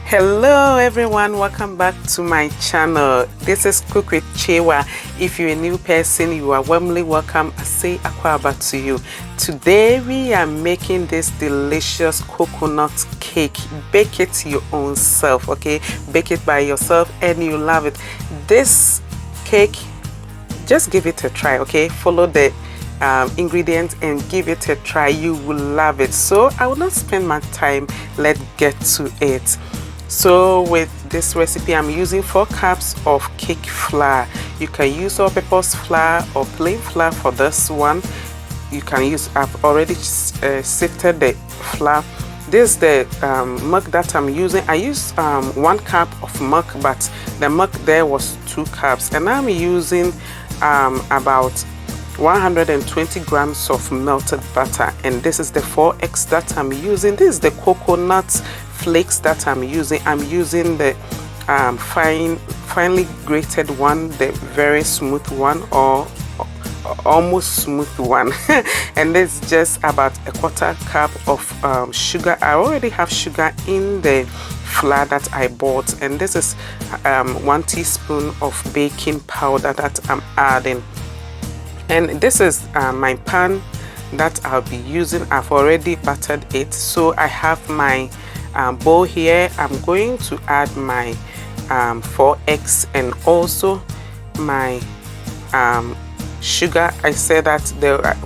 Hello everyone, welcome back to my channel. This is Cook with Chewa. If you're a new person, you are warmly welcome. I say Akwaba to you. Today we are making this delicious coconut cake. Bake it your own self, okay? Bake it by yourself and you love it. This cake, just give it a try, okay? Follow the ingredients and give it a try. You will love it. So I will not spend my time. Let's get to it. So with this recipe, I'm using 4 cups of cake flour. You can use all-purpose flour or plain flour for this one. You can use, I've already sifted the flour. This is the milk that I'm using. I used 1 cup of milk, but the milk there was 2 cups. And I'm using about 120 grams of melted butter. And this is the 4 eggs that I'm using. This is the coconut flakes that I'm using. I'm using the finely grated one, the very smooth one, or almost smooth one. And this is just about 1/4 cup of sugar. I already have sugar in the flour that I bought, and this is 1 teaspoon of baking powder that I'm adding. And this is my pan that I'll be using. I've already buttered it, so I have my bowl here. I'm going to add my 4 eggs and also my sugar. I said that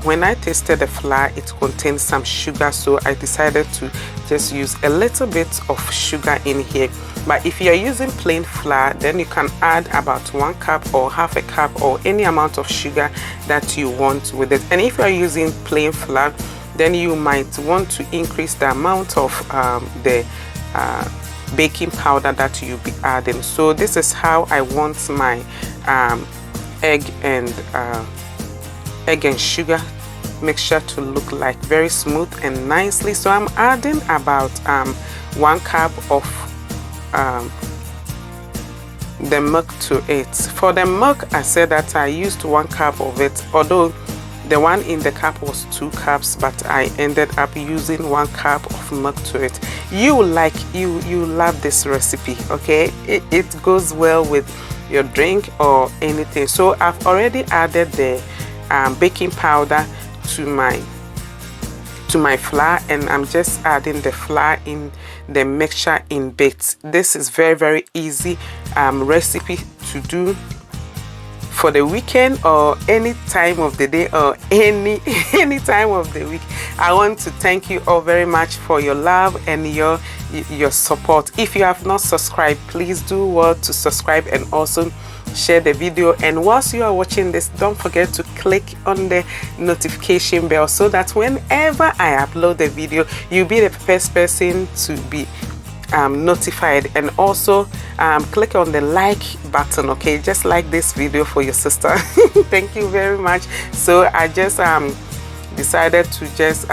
when I tasted the flour, it contains some sugar, so I decided to just use a little bit of sugar in here. But if you're using plain flour, then you can add about 1 cup or half a cup or any amount of sugar that you want with it. And if you're using plain flour, then you might want to increase the amount of the baking powder that you'll be adding. So this is how I want my egg and sugar mixture to look like, very smooth and nicely. So I'm adding about 1 cup of the milk to it. For the milk, I said that I used 1 cup of it, although the one in the cup was 2 cups, but I ended up using 1 cup of milk to it. You love this recipe, okay? It goes well with your drink or anything. So I've already added the baking powder to my flour, and I'm just adding the flour in the mixture in bits. This is very easy recipe to do for the weekend or any time of the day or any time of the week. I want to thank you all very much for your love and your support. If you have not subscribed, please do well to subscribe and also share the video. And whilst you are watching this, don't forget to click on the notification bell so that whenever I upload the video, you'll be the first person to be notified. And also click on the like button, okay? Just like this video for your sister. Thank you very much. So I just decided to just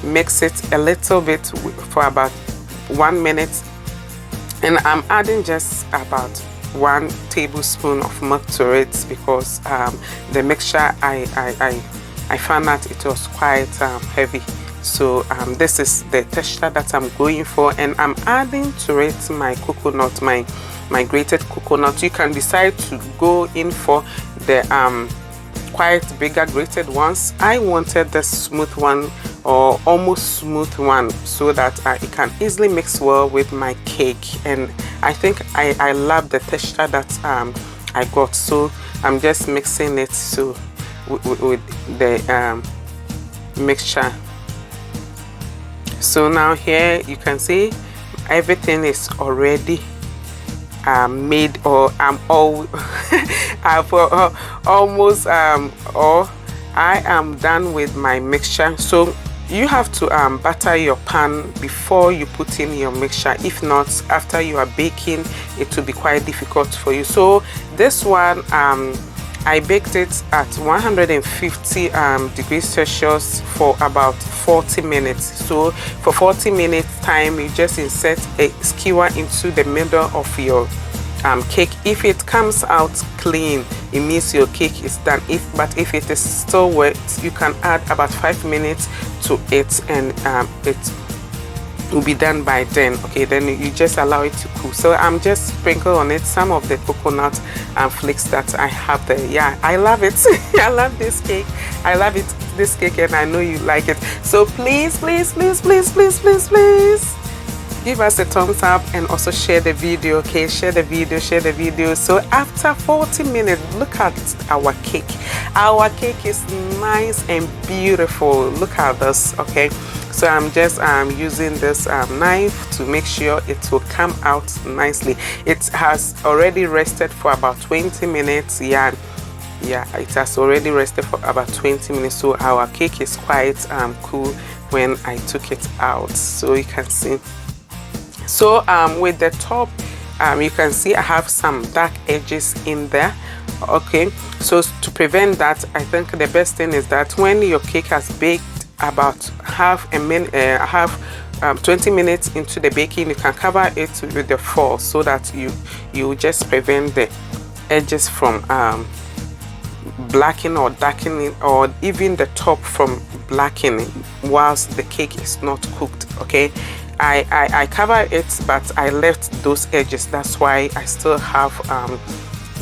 mix it a little bit for about 1 minute, and I'm adding just about 1 tablespoon of milk to it because the mixture I found out it was quite heavy. So this is the texture that I'm going for, and I'm adding to it my coconut, my grated coconut. You can decide to go in for the quite bigger grated ones. I wanted the smooth one or almost smooth one so that it can easily mix well with my cake. And I think I love the texture that I got, so I'm just mixing it so with the mixture. So now here you can see everything is already made, or I'm almost or I am done with my mixture. So you have to butter your pan before you put in your mixture. If not, after you are baking, it will be quite difficult for you. So this one I baked it at 150 degrees Celsius for about 40 minutes. So for 40 minutes time, you just insert a skewer into the middle of your cake. If it comes out clean, it means your cake is done. But if it is still wet, you can add about 5 minutes to it, and will be done by then. Okay, then you just allow it to cool. So I'm just sprinkle on it some of the coconut flakes that I have there. Yeah, I love it. I love this cake. I love it, this cake, and I know you like it. So please, please, please, please, please, please, please give us a thumbs up and also share the video. Okay, share the video. So after 40 minutes, look at our cake. Our cake is nice and beautiful. Look at this. Okay, so I'm just using this knife to make sure it will come out nicely. It has already rested for about 20 minutes. Yeah, it has already rested for about 20 minutes. So our cake is quite cool when I took it out. So you can see. So with the top, you can see I have some dark edges in there. Okay, so to prevent that, I think the best thing is that when your cake has baked about half a minute, 20 minutes into the baking, you can cover it with the foil so that you just prevent the edges from blackening or darkening, or even the top from blackening whilst the cake is not cooked. Okay, I cover it, but I left those edges. That's why I still have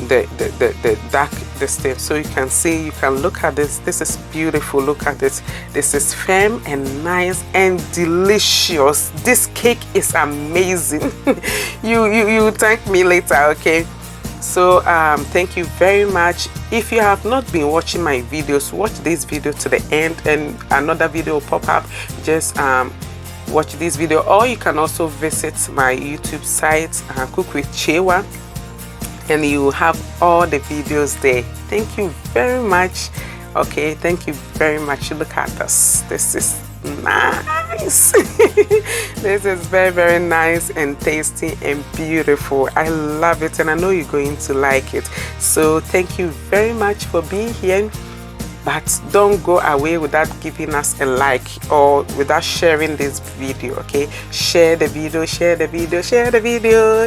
the dark stain. So you can see, you can look at this. This is beautiful. Look at this. This is firm and nice and delicious. This cake is amazing. you thank me later. Okay, so thank you very much. If you have not been watching my videos, watch this video to the end and another video will pop up. Just watch this video, or you can also visit my YouTube site, Cook with Chewa, and you will have all the videos there. Thank you very much. Okay, thank you very much. Look at this. This is nice. This is very, very nice and tasty and beautiful. I love it, and I know you're going to like it. So thank you very much for being here. But don't go away without giving us a like or without sharing this video. Okay, share the video.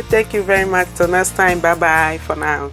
Thank you very much. Till next time, bye bye for now.